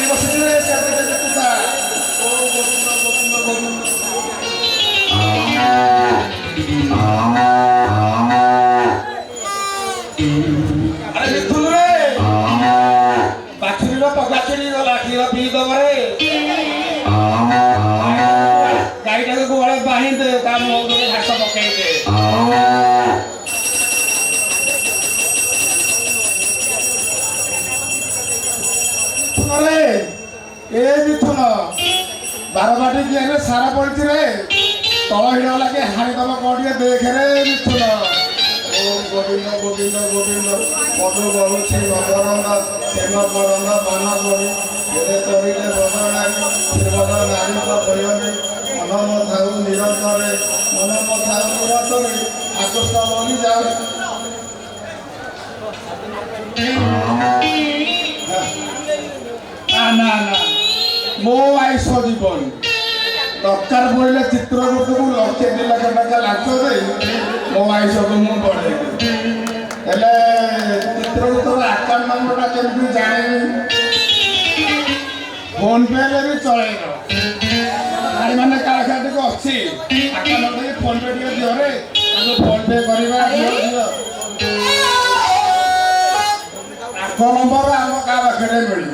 ଖାଲି ବସିଥିଲେ ଦେଖୁଥା ଆରେ ମିଥୁନ ରେ ବାଛୁରୀର ପଗା ଚୁରି ଗଲା କ୍ଷୀର ପିଇ ଦବରେ ଗାଈଟାକୁ ଗୁହାଳେ ବାହି ଦେ ତା ମୁହଁରେ ଘାସ ପକେଇ ଦେ ଏ ମିଥୁନ ବାରବାଟୀ କିଏ ସାରା ପଡିଛି ରେ ତଳ ହିଡ଼ ଲାଗେ ହାଣିଦବ କଣ ଟିକେ ଦେଖରେ ମିଥୁନ ଓମ୍ ଗୋବିନ୍ଦ ଗୋବିନ୍ଦ ଗୋବିନ୍ଦ ମଧୁ ବହୁଛି ମକରନ୍ଦ ପ୍ରେମ କରନ୍ଦ ମନ କରି ଏତେ ତରିଲେ ବଦନାରୀ ଶ୍ରୀମଦ ନାରୀଙ୍କ ଭୟରେ ମନ ଥାଉ ନିରନ୍ତରେ ମନ ଥାଉ ନିରନ୍ତରେ ଆକୃଷ୍ଟ ବନି ଯାଉ ନା ନା ମୋ ଆୟୁଷ ଜୀବନ ଦରକାର ପଡ଼ିଲେ ଚିତ୍ରଗୁପ୍ତକୁ ଲକ୍ଷେ 2 ଲକ୍ଷ ଟଙ୍କା ଲାଞ୍ଚ ଦେଇ ମୋ ଆୟୁଷକୁ ମୁଁ ବଢ଼େଇବି ହେଲେ ଚିତ୍ରଗୁପ୍ତର ଆକାଉଣ୍ଟ ନମ୍ବରଟା କେମିତି ଜାଣିବି ଫୋନ୍ ପେରେ ବି ଚଳେଇବ ଗାଡ଼ି ମାନେ କାରଖାନାଟିକୁ ଅଛି ଆକାଉଣ୍ଟ ନମ୍ବର ଫୋନ୍ ପେ ଟିକେ ଦିଅରେ ତାଙ୍କୁ ଫୋନ୍ ପେ କରିବା ଦିଅ ତାଙ୍କ ନମ୍ବର ଆମ ଗାଁ ପାଖରେ ମିଳିବ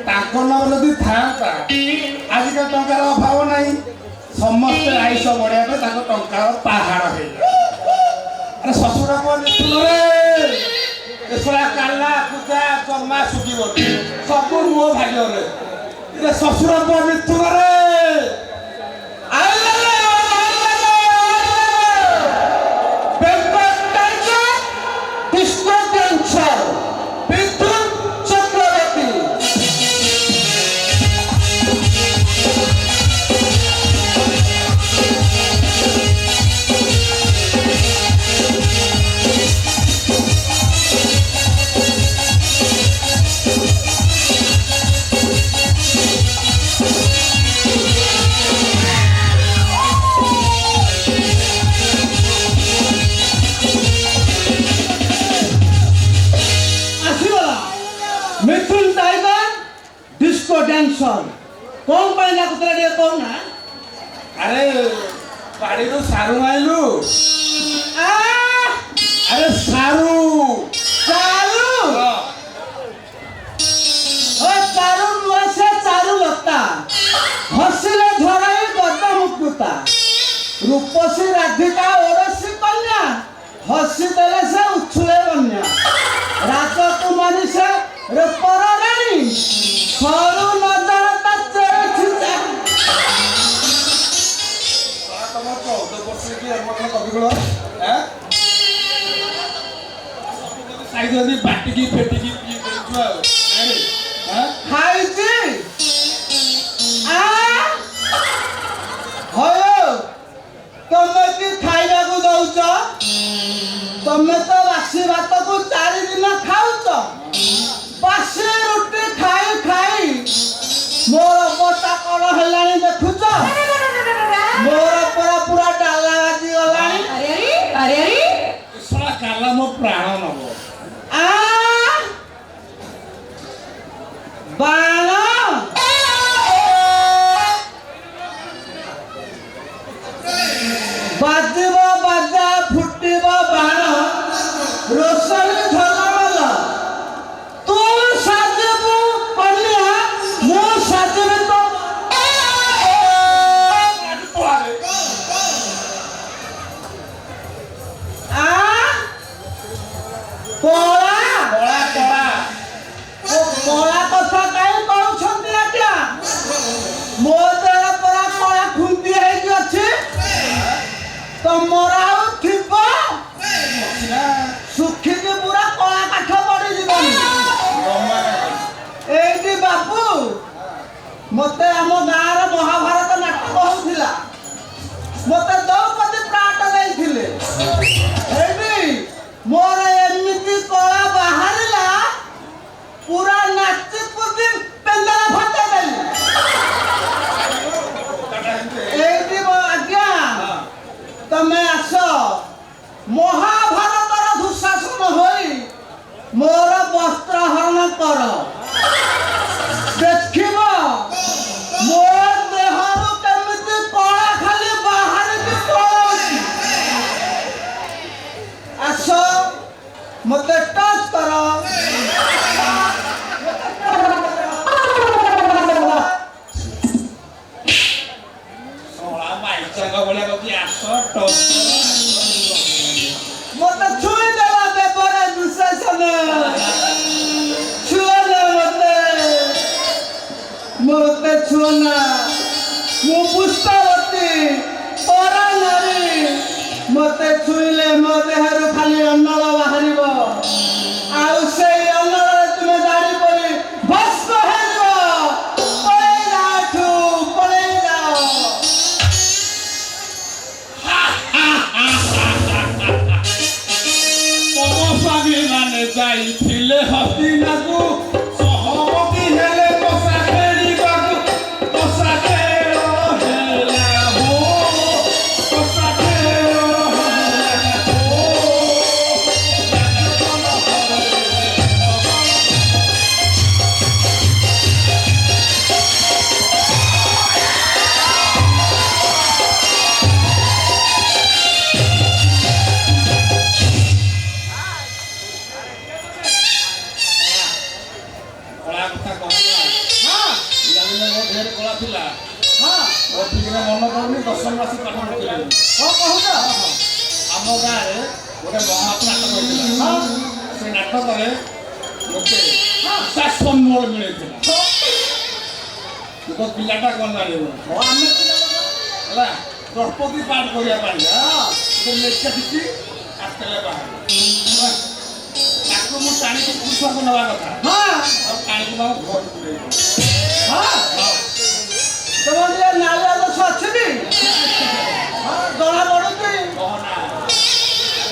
ତାଙ୍କ ନମ୍ବର ଯଦି ଥାଆନ୍ତା ଆଜିକା ଟଙ୍କାର ଅଭାବ ନାହିଁ ସମସ୍ତେ ଆୟୁଷ ବଢ଼ିବା ପାଇଁ ତାଙ୍କ ଟଙ୍କାର ପାହାଡ଼ ହେଇଯାଏ ଆରେ ଶ୍ୱଶୁର ମିଥୁନରେ ଏସରା କାଲା ପୂଜା ଜମା ଶୁଖିବନି ସବୁ ମୋ ଭାଗ୍ୟରେ ଶ୍ୱଶୁର ମିଥୁନରେ मिथुन टाइगर डिस्को डांसर कौन पाइला कुतरा दे कौन ना अरे गाड़ी रो सारू आइलू अरे सारू चारू ओ चारू मुसे चारू लता हसिले झराई गदा मुक्ता रूपसी राधिका ओरसी कन्या हसी देले से उछुले बन्या राजकुमारी से रे पररानी सरू नजर तचर छिचा तम 14 वर्ष की अपन कविगुण हैं साइड जदी बाटी की पेटी की पी देछु अरे हैं खाई छी आ होयो तमे की खाइबा को दउछ तमे तो बासी भात को 4 दिन खाउछ बासी रोटी खाई खाई मोर अवस्था कौन हेलानी देखुछ मोर पूरा पूरा डाला बाजी गलानी अरे साला काला मो प्राण नबो आ बाण बाजिब बाजा फुटिब बाण रोशनी झलमल तू साजबू कन्या मु साजबी तो आ कोला कोला कोला ओ कोला कथा काई करूछंती आज्ञा मो देह परा कोला खुंती हेगी अछि तमरा आउ थिबो सुखी के पूरा कोला काठ पड़ी जीवनी एडी बापू मते हम गाँर महाभारत नाटक होउथिला मते द्रौपदी प्राट देइथिले एडी मोर एमिति कोला बाहरिला पूरा नाची कुदी पेंदला फटे देली एडी आज्ञा तमे आस महाभारतर दुशासन होई मोर वस्त्र हरण कर ସୁନା ମୁଁ ପୁଷ୍ପାବତୀ ପରା ନାରୀ ମତେ ଛୁଇଁଲେ ମୋ ଦେହରୁ ଖାଲି ଅନଳ ବାହାରିବ ଆଉ ସେଇ ଅନଳରେ ତୁମେ ଦାଢି ପରି ଭସ୍ମ ହେଇଯିବ ପଳେଇ ଯାଅ ଏଠୁ ପଳେଇ ଯାଅ ତମ ସ୍ୱାମୀ ମାନେ ଯାଇଥିଲେ ହସ୍ତିନାକୁ ସହମତି ହେଲେ ବସା ଖେଳିବାକୁ ବସା ଖେଳ ହେଲା ହୋ ବସା ଖେଳ ହେଲା ହୋ କଳା କଥା କହୁନା ପିଲାଦିନେ ମୋ ଢେର କଳା ଥିଲା ମୋ ଠିକରେ ମନେ ପଡୁନି 10 ମାସ ପାଠ ପଢୁଥିଲି କଣ କହୁଛ ଆମ ଗାଁରେ ଗୋଟେ ମହାତ୍ମା ନାଟକ ହେଇଥିଲା ସେ ନାଟକରେ ମୋତେ ସମ୍ମାନ ମିଳିଥିଲା ତୁ ପିଲାଟା କ'ଣ ଜାଣିବ ଆମେ ହେଲା ଦ୍ରୌପଦୀ ପାଠ କରିବା ପାଇଁ ଗୋଟେ ଲେଖା ଶିଖି ଆସିଥିଲେ ବାହାରେ ତାକୁ ମୁଁ ଟାଣିକି ପୁରୁଷକୁ ନେବା କଥା ଆଉ ଟାଣିକି ମୋ ଘରକୁ ପୁରେଇଲି ତମ ଯେ ନାଳିଆ ଗଛ ଅଛି କି ଜଣା ପଡୁଛି କହନା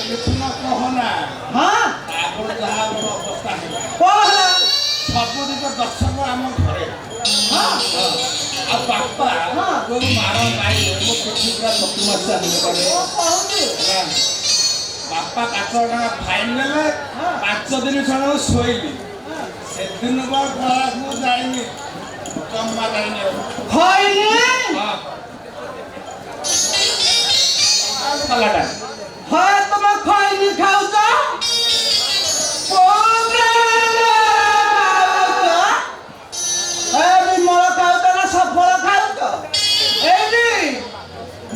ମିଥୁନ କହନା ଆଗରୁ ଯାହା ମୋର ଅବସ୍ଥା ହେଲା କଣ ହେଲା ସବୁଦିନ ଦର୍ଶକ ଆମ ଘରେ ଆଉ ବାପା ଯୋଉ ମାର ନାଇଁ ମୋ ପିଠି ପୁରା 7 ମାସ କରେ କହୁଛି ବାପା 500 ଟଙ୍କା ଫାଇନ୍ ନେଲେ 5 ଦିନ ଛଡ଼ା ଶୋଇଲି ସେଦିନ ଗଳାକୁ ଯାଇନି ଜମା ଯାଇନି ହଇନି କଲାଟା হয় তোমার খয়নি খাওছ বিমল খাওছ না সফল খাওছ এইটি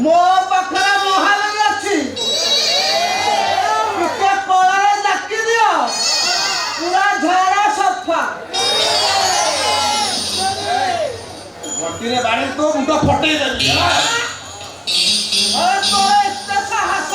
ମୋ ପାଖରେ ମହାଲକ୍ଷ୍ମୀ ଅଛି ଟିକେ କଳାରେ ଜାକି ଦିଅ ପୁରା ଝାଡ଼ା ସଫା ଘଟିରେ ବାড়ি তো ମୁଣ୍ଡ ଫଟେଇ ଦେବି তোর এতে সাহস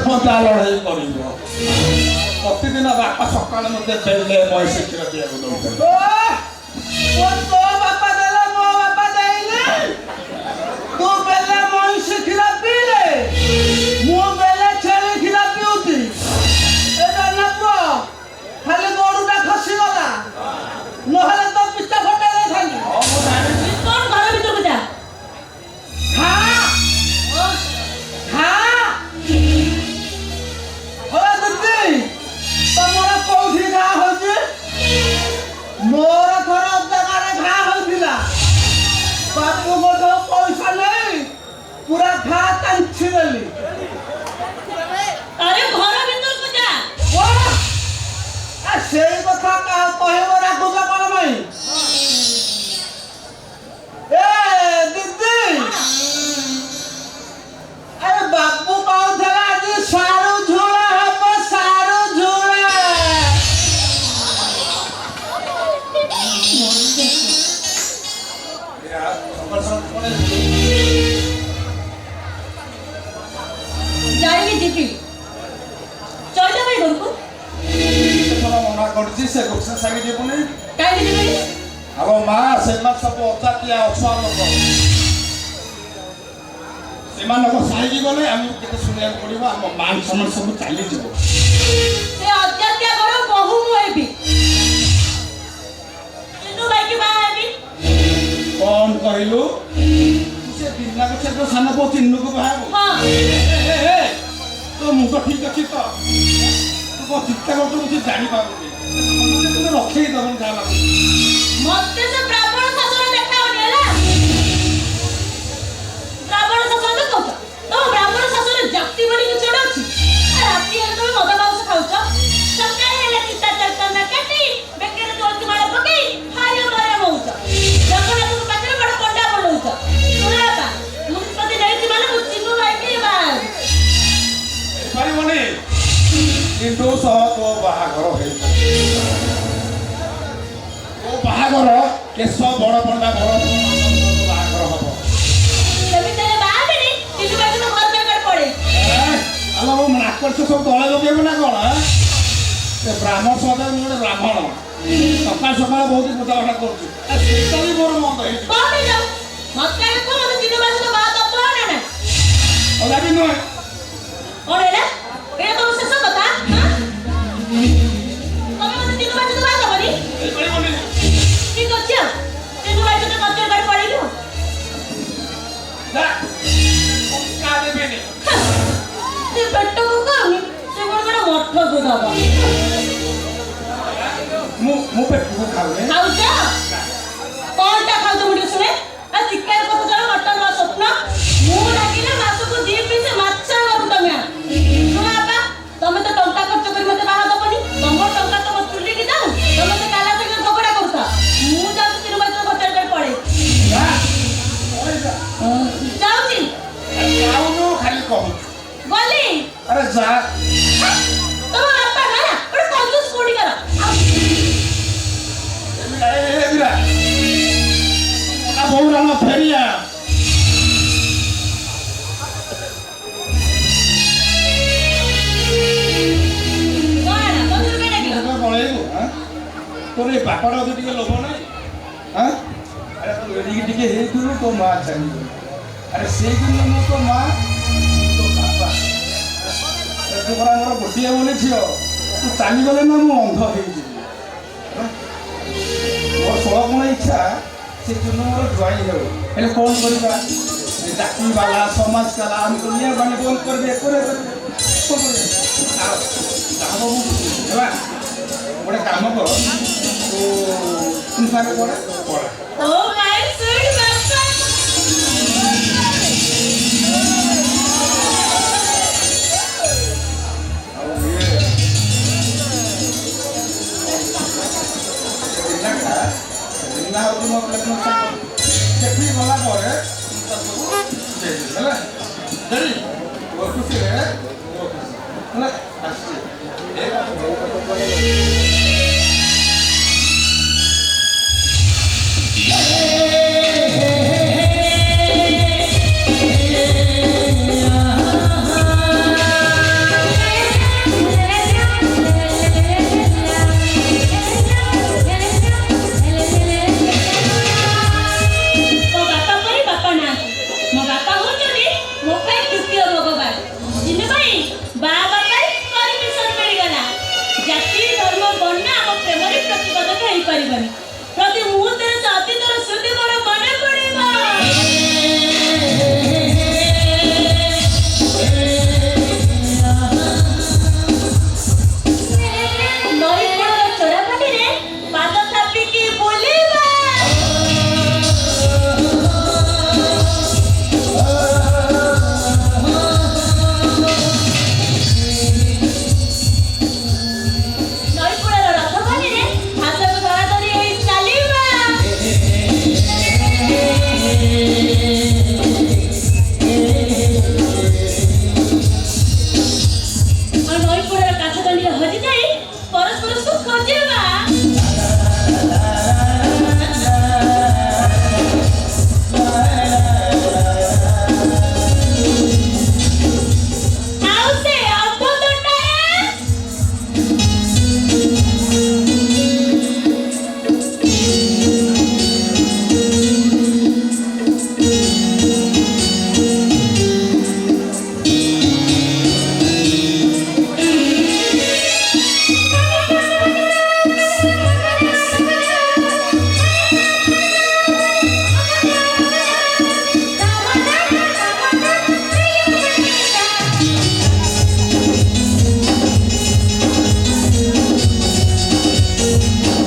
ପଞ୍ଚା ଲଢ଼େଇ କରିବ ପ୍ରତିଦିନ ବାପା ସକାଳେ ମୋତେ ବେଲେ ମଇଁଷି କ୍ଷୀର ଦିଆକୁ ଦେଉଛନ୍ତି তো বাপা দেলে মো বাপা দেইলে তু বেলে মহিষি খিলা পিলে মু বেলে ছেলে খিলা পিউতি এটা না পুଅ খালি গরুটা খসি গলা নহলে তো পিঠা ফটা দেখানি ମୁଁ ଜାଣିଛି কোন ঘরের ভিতরকে যা খা খা ওরে দিদি তোমার কোউঠি ঘা হইছে মোর ঘর জায়গায় ঘা হইছিলা বাপু মোটো পয়সা নেই পুরা ঘা টানছি দেলি আরে ঘরের ভিতরকে যা ও সেই কথা কহিব রাখুছ কଣ ପାଇଁ এ দিদি আরে বাপু কହୁଥିଲା ଆଜି ସାରୁ ଝୋଳ ହବ ସାରୁ ଝୋଳ যাইবি জিপি চল যা ভাই ঘরকু ମନା କରିଛି ସେ ଗୋସା ସାଙ୍ଗେ ଯିବୁନି কাইকে যাবি ଆଉ ମା ସେମାନେ ସବୁ ଅଜାତିଆ ଅଛୁଆ ଲୋକ ସେମାନଙ୍କ ସାହିକି ଗଲେ ଆମକୁ କେତେ ଶୁଣିବାକୁ ପଡ଼ିବ ଆମ ମାନ ସମ୍ମାନ ସବୁ ଚାଲିଯିବ সে অজাতিয়া ঘর বহু মু হেবি চিনু ভাইকে বাহা হেবি କ'ଣ କହିଲୁ ତୁ ସେ ବିନା ଗଛ ତୋ ସାନ ପୁଅ ଚିହ୍ନୁକୁ ବାହାବୁ হ্যাঁ ତୋ ମୁଣ୍ଡ ଠିକ ଅଛି ତ ତୁ କ'ଣ ଚିନ୍ତା କରୁଛୁ ମୁଁ କିଛି ଜାଣିପାରୁନି ରଖେଇ ଦେବନି ଯାହା ଲାଗୁଛି ମତେ ସେ ବ୍ରାହ୍ମଣ ଶାଶୁର ଦେଖାଉନି ହେଲା। ବ୍ରାହ୍ମଣ ଶାଶୁର ଦେଖାଉଛ? ତମ ବ୍ରାହ୍ମଣ ଶାଶୁର ଜାତି ବୋଲି କିଛି ଗୋଟେ ଅଛି। ରାତି ହେଲେ ତମେ ମଦ ମାଂସ ଖାଉଛ, ସକାଳେ ହେଲେ ଚିତା ଚୈତନ୍ୟ କାଟି ବେକରେ ତୁଳସୀ ମାଳ ପକେଇ ହାୟ ମାୟ ହଉଛ, ଜଗନ୍ନାଥଙ୍କ ପାଖରେ ବଡ ପଣ୍ଡା ବନଉଛ। ଶୁଣ ବାପା, ନିଷ୍ପତ୍ତି ନେଇଛି ମାନେ ମୁଁ ଚିନୁ ଭାଇକି ପାରିବନି କିନ୍ତୁ ସହ ତୋ ବାହାଘର ହେଇଛି। ତୋ ବାହାଘର କେଶ ବଡ ପଣ୍ଡା ବଡ ବାହାଘର ହବ। ସେମିତି ହେଲେ ବାହା ହେବିନି, ଚିନୁ ଭାଇ ତ ଘର ଜାଗାରେ ପଳେଇ। ଆଲୋ ମୋ ନାକର ସବୁ ତଳେ ଲଗେଇବେ ନା କଣ? ସେ ବ୍ରାହ୍ମଣ ସଦା ମୁଁ ଗୋଟେ ବ୍ରାହ୍ମଣ ସକାଳ ସକାଳ ବହୁତ ପୂଜାପାଠ କରୁଛି। ସେଇଟା ବି ମୋର ମନ୍ଦ ହେଇଛି। କଣ ହେଇଯାଉ ମତେ ଦେଖ, ମତେ ଚିନୁ ଭାଇ ସହିତ ବାହା ଦବ ନା ନା? ଅଧା ବି ନୁହେଁ। କଣ ହେଲା? ଏଇଟା ତମ ଶେଷ କଥା? ତମେ ମତେ ଚିନୁ ଭାଇ ସହିତ ବାହା ଦବନି? ହେଇପାରିବନି। ଠିକ ଅଛି ଆଉ, ଚିନୁ ଭାଇ ସହିତ ଘର ଜାଗାରେ ପଳେଇଲୁ। ଯା ଟଙ୍କା ଦେବେନି। ସେ ପେଟକୁ ଖାଉନି, ସେ କଣ ଗୋଟେ ମଠକୁ ଦବ। ମୁଁ ପେଟକୁ ଖାଉନି। ଖାଉଛ? କଣଟା ଖାଉଛ ମୁଁ ଟିକେ ଶୁଣେ। ଆଉ ଚିକେନ କଥା ଚାଲ ମଟନ ର ସ୍ୱପ୍ନ। ମୁଁ ଡାକିଲେ ମାସକୁ 2 ପିସ୍ ମାଛ କରୁ ତମେ। ଶୁଣ ବାପା, ତମେ ତ ଟଙ୍କା ଖର୍ଚ୍ଚ କରି ମତେ ବାହା ଦବନି। ତମ ଟଙ୍କା ତମ ଚୁଲିକି ଯାଉ, ତମେ ତ କାଲା ସାଙ୍ଗରେ ଝଗଡା କରୁଛ। ମୁଁ ଯାଉଛି ଚିନୁ ଭାଇ ସହିତ ଘର ଜାଗାରେ ପଳେଇ। ଯା ଯାଉଛି ଯାଉନୁ ଖାଲି କହୁଛୁ। ଗଲି। ଆରେ ଯା। ତମ ବାପା ନା ଗୋଟେ କଞ୍ଜୁସ କୋଡିକାର। ବହୁରାମ ଫେରିଆ ପଳେଇବୁ। ତୋର ଏ ବାପାଟା ଅଧେ ଟିକେ ଲୋଭ ନାହିଁ। ଆରେ ତୁ ଏଡ଼ିକି ଟିକେ ହେଇଥିଲୁ ତୋ ମା ଚାଲିଗଲା। ଆରେ ସେଇଦିନ ମୁଁ ତୋ ମା ତୋ ବାପା ତୁ ପରା ଆମର ଗୋଟିଏ ବୋଲି ଝିଅ। ତୁ ଚାଲିଗଲେ ନା ମୁଁ ଅନ୍ଧ ହେଇଯିବି। ମୋର 16 ଗୁଣ ଇଚ୍ଛା ସେ ଦିନ ମୋର ଜ୍ୱାଇଁ ହେଉ। ହେଲେ କ'ଣ କରିବା? ଜାତି ବାଲା ସମାଜ କାଲା ଆମେ ଦୁନିଆ ମାନେ ବନ୍ଦ କରିବେ କରିବେ କ'ଣ କରିବେ? ହେଲା ଗୋଟେ କାମ କର, ତୁ ସାଙ୍ଗେ ପଡ଼େ ପড়া। ও মাই সুইট বাচ্চা। ସେଠି ଗଲା ପରେ ହେଲା ଖୁସିରେ ହେଲା ଆସିଛି। ପ୍ରତି ମୁହୂର୍ତ୍ତରେ ସେ ଅତୀତର ସ୍ମୃତି